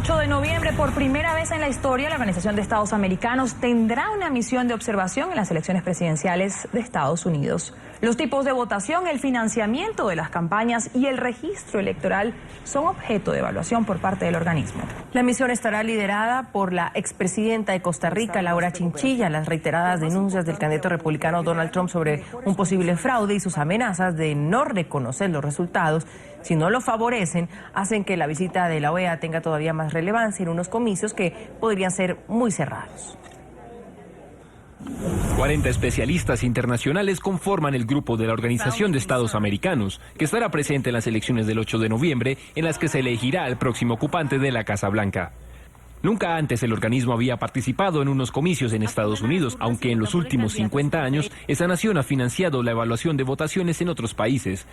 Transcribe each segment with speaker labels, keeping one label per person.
Speaker 1: 8 de noviembre, por primera vez en la historia, la Organización de Estados Americanos tendrá una misión de observación en las elecciones presidenciales de Estados Unidos. Los tipos de votación, el financiamiento de las campañas y el registro electoral son objeto de evaluación por parte del organismo.
Speaker 2: La misión estará liderada por la expresidenta de Costa Rica, Laura Chinchilla. Las reiteradas denuncias del candidato republicano Donald Trump sobre un posible fraude y sus amenazas de no reconocer los resultados si no lo favorecen, hacen que la visita de la OEA tenga todavía más relevancia en unos comicios que podrían ser muy cerrados.
Speaker 3: 40 especialistas internacionales conforman el grupo de la Organización de Estados Americanos, que estará presente en las elecciones del 8 de noviembre, en las que se elegirá al próximo ocupante de la Casa Blanca. Nunca antes el organismo había participado en unos comicios en Estados Unidos, aunque en los últimos 50 años esa nación ha financiado la evaluación de votaciones en otros países.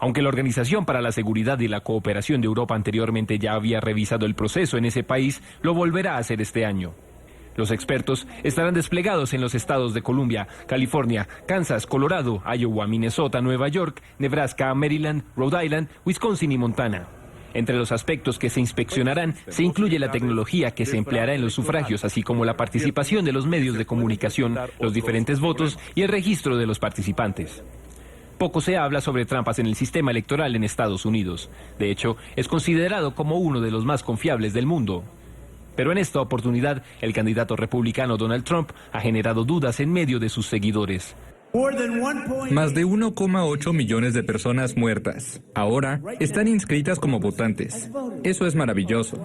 Speaker 3: Aunque la Organización para la Seguridad y la Cooperación de Europa anteriormente ya había revisado el proceso en ese país, lo volverá a hacer este año. Los expertos estarán desplegados en los estados de Columbia, California, Kansas, Colorado, Iowa, Minnesota, Nueva York, Nebraska, Maryland, Rhode Island, Wisconsin y Montana. Entre los aspectos que se inspeccionarán se incluye la tecnología que se empleará en los sufragios, así como la participación de los medios de comunicación, los diferentes votos y el registro de los participantes. Poco se habla sobre trampas en el sistema electoral en Estados Unidos. De hecho, es considerado como uno de los más confiables del mundo. Pero en esta oportunidad, el candidato republicano Donald Trump ha generado dudas en medio de sus seguidores.
Speaker 4: Más de 1,8 millones de personas muertas. Ahora están inscritas como votantes. Eso es maravilloso.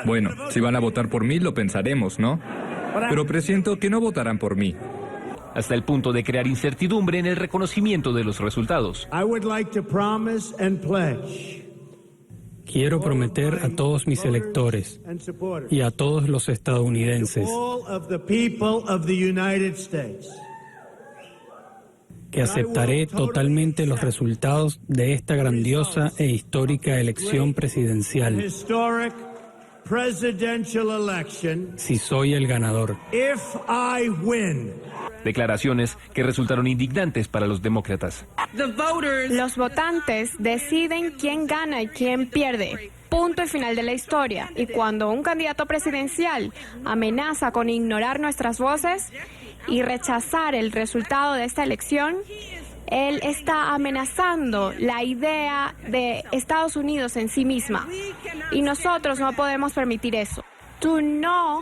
Speaker 4: Bueno, si van a votar por mí, lo pensaremos, ¿no? Pero presiento que no votarán por mí.
Speaker 3: Hasta el punto de crear incertidumbre en el reconocimiento de los resultados.
Speaker 5: Quiero prometer a todos mis electores y a todos los estadounidenses que aceptaré totalmente los resultados de esta grandiosa e histórica elección presidencial si soy el ganador.
Speaker 3: Declaraciones que resultaron indignantes para los demócratas.
Speaker 6: Los votantes deciden quién gana y quién pierde. Punto y final de la historia. Y cuando un candidato presidencial amenaza con ignorar nuestras voces y rechazar el resultado de esta elección, él está amenazando la idea de Estados Unidos en sí misma. Y nosotros no podemos permitir eso. Tú no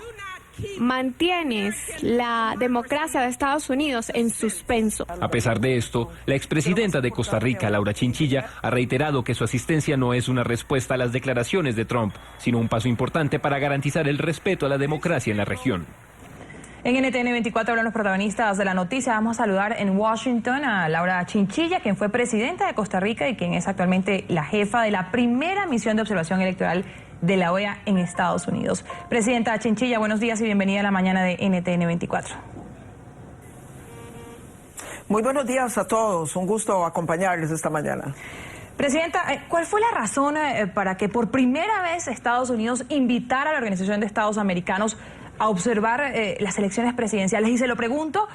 Speaker 6: mantienes la democracia de Estados Unidos en suspenso.
Speaker 3: A pesar de esto, la expresidenta de Costa Rica, Laura Chinchilla, ha reiterado que su asistencia no es una respuesta a las declaraciones de Trump, sino un paso importante para garantizar el respeto a la democracia en la región.
Speaker 1: En NTN 24 hablan los protagonistas de la noticia. Vamos a saludar en Washington a Laura Chinchilla, quien fue presidenta de Costa Rica y quien es actualmente la jefa de la primera misión de observación electoral de la OEA en Estados Unidos. Presidenta Chinchilla, buenos días y bienvenida a la mañana de NTN 24.
Speaker 7: Muy buenos días a todos, un gusto acompañarles esta mañana.
Speaker 1: Presidenta, ¿cuál fue la razón para que por primera vez Estados Unidos invitara a la Organización de Estados Americanos a observar las elecciones presidenciales? Y se lo pregunto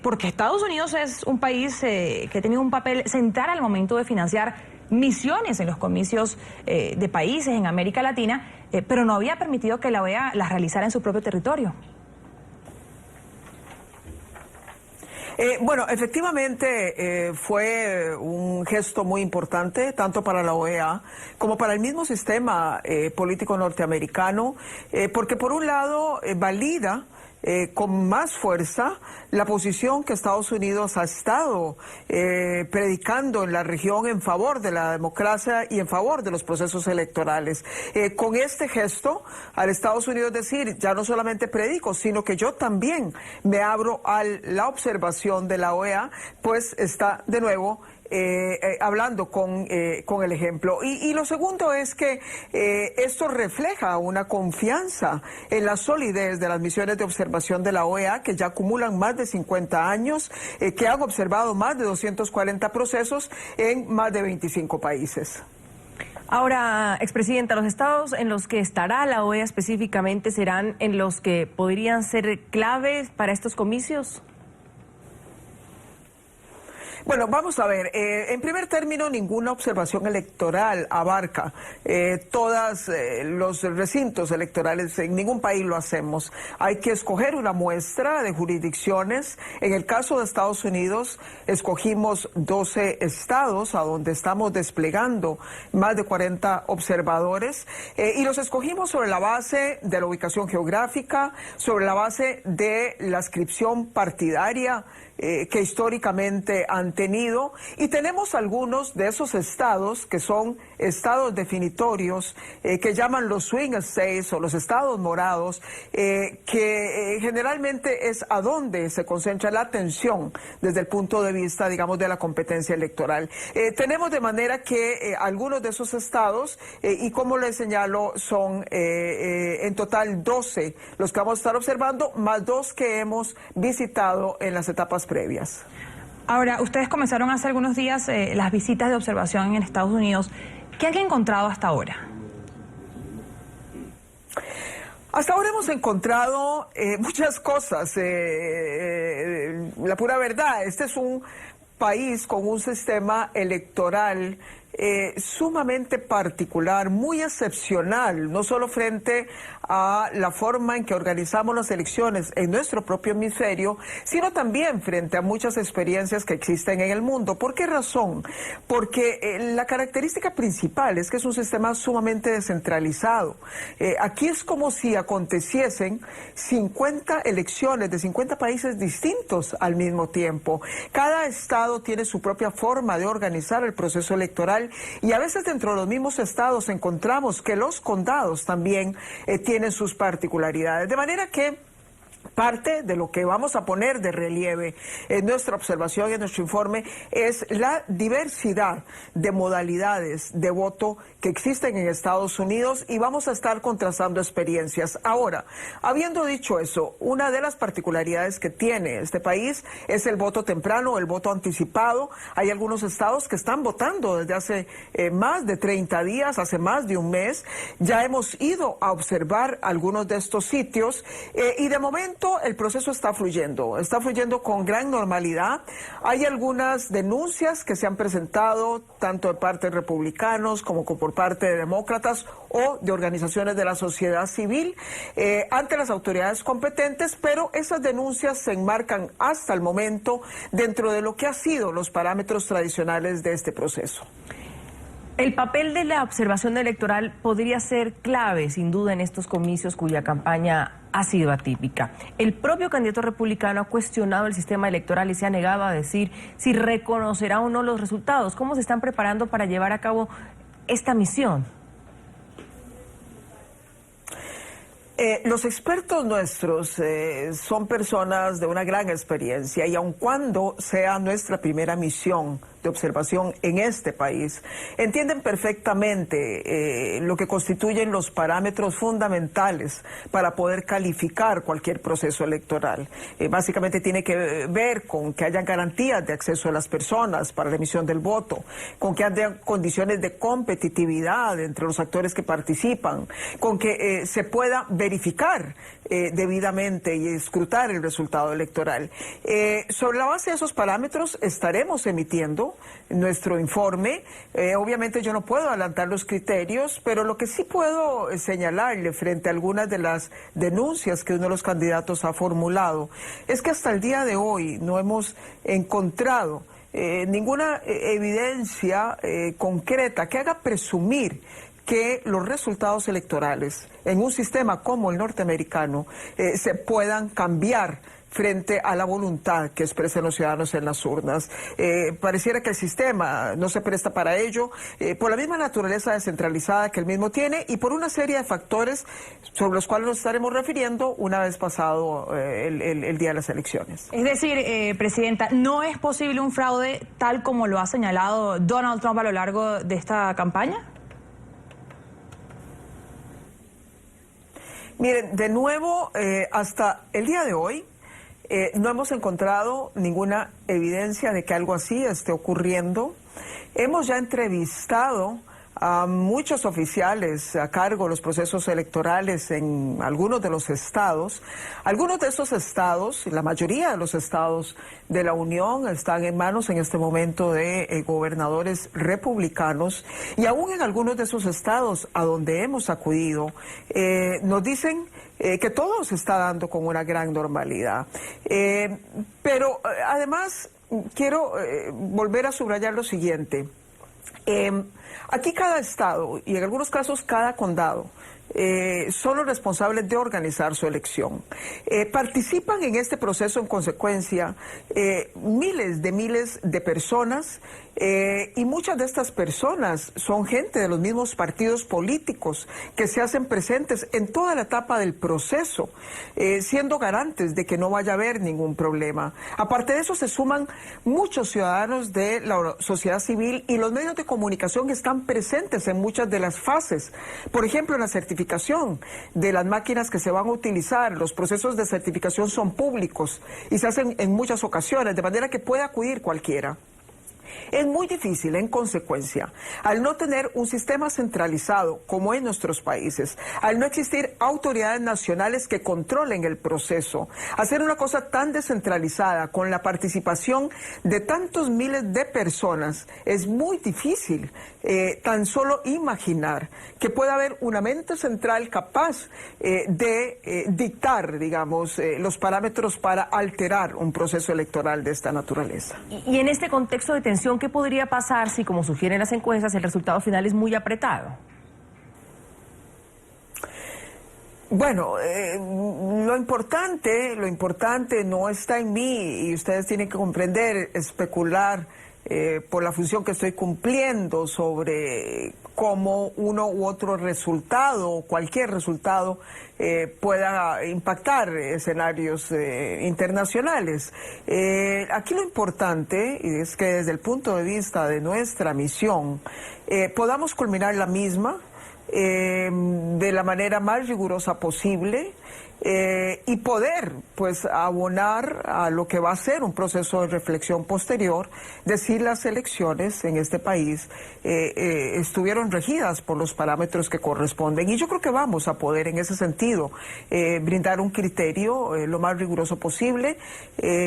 Speaker 1: porque Estados Unidos es un país que ha tenido un papel central al momento de financiar misiones en los comicios de países en América Latina, pero no había permitido que la OEA las realizara en su propio territorio.
Speaker 7: Bueno, efectivamente fue un gesto muy importante, tanto para la OEA como para el mismo sistema político norteamericano, porque por un lado valida con más fuerza la posición que Estados Unidos ha estado predicando en la región en favor de la democracia y en favor de los procesos electorales. Con este gesto, al Estados Unidos decir, ya no solamente predico, sino que yo también me abro a la observación de la OEA, pues está de nuevo hablando con el ejemplo. Y lo segundo es que esto refleja una confianza en la solidez de las misiones de observación de la OEA, que ya acumulan más de 50 años, que han observado más de 240 procesos en más de 25 países.
Speaker 2: Ahora, expresidenta, los estados en los que estará la OEA específicamente serán en los que podrían ser claves para estos comicios.
Speaker 7: Bueno, vamos a ver. En primer término, ninguna observación electoral abarca todos los recintos electorales. En ningún país lo hacemos. Hay que escoger una muestra de jurisdicciones. En el caso de Estados Unidos, escogimos 12 estados a donde estamos desplegando más de 40 observadores y los escogimos sobre la base de la ubicación geográfica, sobre la base de la adscripción partidaria que históricamente han tenido, y tenemos algunos de esos estados que son estados definitorios que llaman los swing states o los estados morados, que generalmente es a donde se concentra la atención desde el punto de vista, digamos, de la competencia electoral. Tenemos de manera que algunos de esos estados, y como les señalo, son en total 12 los que vamos a estar observando, más 2 que hemos visitado en las etapas previas.
Speaker 1: Ahora, ustedes comenzaron hace algunos días las visitas de observación en Estados Unidos. ¿Qué han encontrado hasta ahora?
Speaker 7: Hasta ahora hemos encontrado muchas cosas. La pura verdad, este es un país con un sistema electoral sumamente particular, muy excepcional, no solo frente a la forma en que organizamos las elecciones en nuestro propio hemisferio, sino también frente a muchas experiencias que existen en el mundo. ¿Por qué razón? Porque la característica principal es que es un sistema sumamente descentralizado. Aquí es como si aconteciesen 50 elecciones de 50 países distintos al mismo tiempo. Cada estado tiene su propia forma de organizar el proceso electoral, y a veces dentro de los mismos estados encontramos que los condados también tienen sus particularidades. De manera que parte de lo que vamos a poner de relieve en nuestra observación y en nuestro informe es la diversidad de modalidades de voto que existen en Estados Unidos, y vamos a estar contrastando experiencias. Ahora, habiendo dicho eso, una de las particularidades que tiene este país es el voto temprano, el voto anticipado. Hay algunos estados que están votando desde hace más de 30 días, hace más de un mes. Ya hemos ido a observar algunos de estos sitios y de momento el proceso está fluyendo con gran normalidad. Hay algunas denuncias que se han presentado tanto de parte de republicanos como por parte de demócratas o de organizaciones de la sociedad civil ante las autoridades competentes, pero esas denuncias se enmarcan hasta el momento dentro de lo que han sido los parámetros tradicionales de este proceso.
Speaker 2: El papel de la observación electoral podría ser clave, sin duda, en estos comicios cuya campaña ha sido atípica. El propio candidato republicano ha cuestionado el sistema electoral y se ha negado a decir si reconocerá o no los resultados. ¿Cómo se están preparando para llevar a cabo esta misión?
Speaker 7: Los expertos nuestros son personas de una gran experiencia, y aun cuando sea nuestra primera misión de observación en este país, entienden perfectamente lo que constituyen los parámetros fundamentales para poder calificar cualquier proceso electoral. Básicamente tiene que ver con que haya garantías de acceso a las personas para la emisión del voto, con que haya condiciones de competitividad entre los actores que participan, con que se pueda verificar debidamente y escrutar el resultado electoral. Sobre la base de esos parámetros estaremos emitiendo nuestro informe. Obviamente yo no puedo adelantar los criterios, pero lo que sí puedo señalarle frente a algunas de las denuncias que uno de los candidatos ha formulado es que hasta el día de hoy no hemos encontrado ninguna evidencia concreta que haga presumir que los resultados electorales en un sistema como el norteamericano se puedan cambiar frente a la voluntad que expresen los ciudadanos en las urnas. Pareciera que el sistema no se presta para ello, por la misma naturaleza descentralizada que el mismo tiene y por una serie de factores sobre los cuales nos estaremos refiriendo una vez pasado el día de las elecciones.
Speaker 1: Es decir, Presidenta, ¿no es posible un fraude tal como lo ha señalado Donald Trump a lo largo de esta campaña?
Speaker 7: Miren, de nuevo, hasta el día de hoy, no hemos encontrado ninguna evidencia de que algo así esté ocurriendo. Hemos ya entrevistado a muchos oficiales a cargo de los procesos electorales en algunos de los estados. Algunos de esos estados, la mayoría de los estados de la Unión, están en manos en este momento de gobernadores republicanos, y aún en algunos de esos estados a donde hemos acudido, nos dicen que todo se está dando con una gran normalidad. Pero además quiero volver a subrayar lo siguiente. Aquí cada estado, y en algunos casos cada condado, son los responsables de organizar su elección. Participan en este proceso en consecuencia miles de personas, y muchas de estas personas son gente de los mismos partidos políticos que se hacen presentes en toda la etapa del proceso, siendo garantes de que no vaya a haber ningún problema. Aparte de eso, se suman muchos ciudadanos de la sociedad civil y los medios de comunicación que están presentes en muchas de las fases. Por ejemplo, en la certificación de las máquinas que se van a utilizar, los procesos de certificación son públicos y se hacen en muchas ocasiones, de manera que puede acudir cualquiera. Es muy difícil, en consecuencia, al no tener un sistema centralizado como en nuestros países, al no existir autoridades nacionales que controlen el proceso, hacer una cosa tan descentralizada con la participación de tantos miles de personas, es muy difícil tan solo imaginar que pueda haber una mente central capaz de dictar, digamos, los parámetros para alterar un proceso electoral de esta naturaleza.
Speaker 2: Y en este contexto de tensión, ¿qué podría pasar si, como sugieren las encuestas, el resultado final es muy apretado?
Speaker 7: Bueno, lo importante no está en mí, y ustedes tienen que comprender, especular por la función que estoy cumpliendo sobre cómo uno u otro resultado, cualquier resultado, pueda impactar escenarios internacionales. Aquí lo importante es que desde el punto de vista de nuestra misión podamos culminar la misma de la manera más rigurosa posible, y poder pues abonar a lo que va a ser un proceso de reflexión posterior de si las elecciones en este país estuvieron regidas por los parámetros que corresponden, y yo creo que vamos a poder en ese sentido brindar un criterio lo más riguroso posible,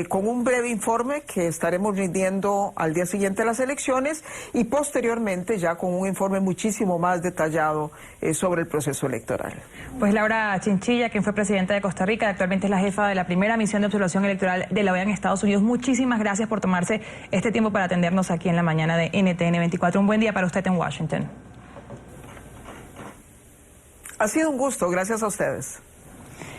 Speaker 7: con un breve informe que estaremos rindiendo al día siguiente de las elecciones, y posteriormente ya con un informe muchísimo más detallado sobre el proceso electoral.
Speaker 1: Pues Laura Chinchilla, quien fue presidenta de Costa Rica, actualmente es la jefa de la primera misión de observación electoral de la OEA en Estados Unidos. Muchísimas gracias por tomarse este tiempo para atendernos aquí en la mañana de NTN 24. Un buen día para usted en Washington.
Speaker 7: Ha sido un gusto, gracias a ustedes.